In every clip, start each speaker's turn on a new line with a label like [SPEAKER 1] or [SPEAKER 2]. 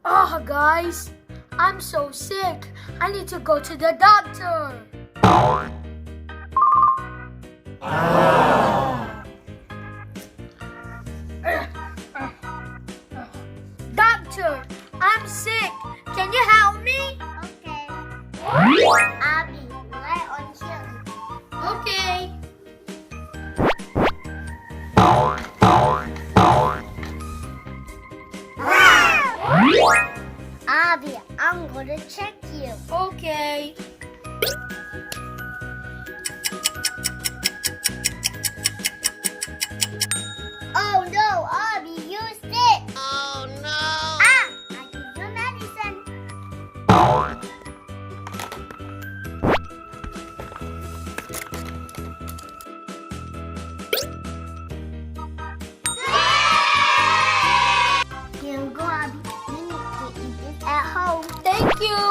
[SPEAKER 1] Ah, guys, I'm so sick. I need to go to the doctor. Doctor, I'm sick. Can you help me?
[SPEAKER 2] Okay. Abby, lie on here.
[SPEAKER 1] Okay.
[SPEAKER 2] Abby, I'm gonna check you.
[SPEAKER 1] Okay.
[SPEAKER 2] Oh no, Abby, you sick. Oh no. Ah, I give you medicine. Here you go, Abby. You need to eat this at home.
[SPEAKER 1] Thank you.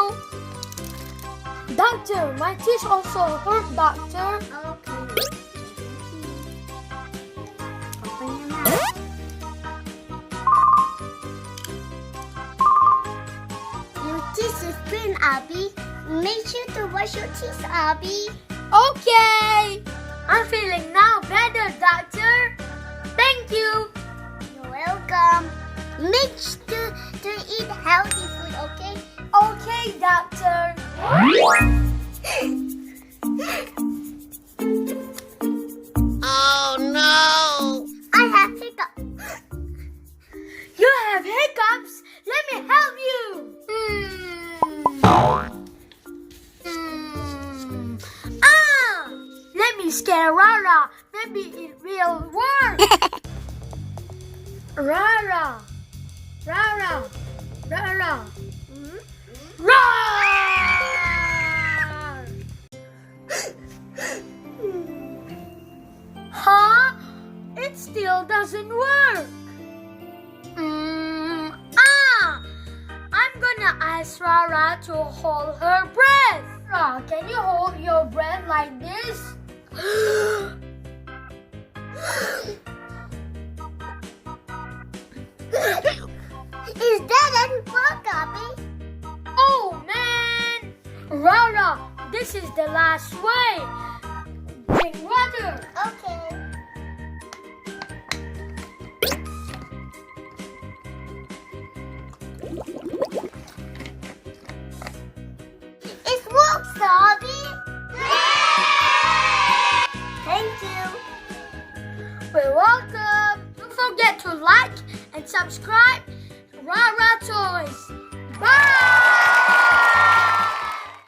[SPEAKER 1] Doctor, my teeth also hurt, doctor.
[SPEAKER 2] Okay. Open your mouth. Your teeth is clean, Abby. Make sure to wash your teeth, Abby.
[SPEAKER 1] Okay. I'm feeling now better, doctor. Thank you.
[SPEAKER 2] You're welcome. Make sure to eat healthy food, okay?
[SPEAKER 1] Okay, doctor.
[SPEAKER 2] Oh no! I have hiccups.
[SPEAKER 1] You have hiccups? Let me help you. Let me scare Rara. Maybe it will work. Rara. Rara. Rara. Roar! Huh? It still doesn't work. I'm gonna ask Rara to hold her breath. Rara, can you hold your breath like this?
[SPEAKER 2] Is that doesn't work, Abby?
[SPEAKER 1] Oh man! Rara, this is the last way. Drink water.
[SPEAKER 2] Okay.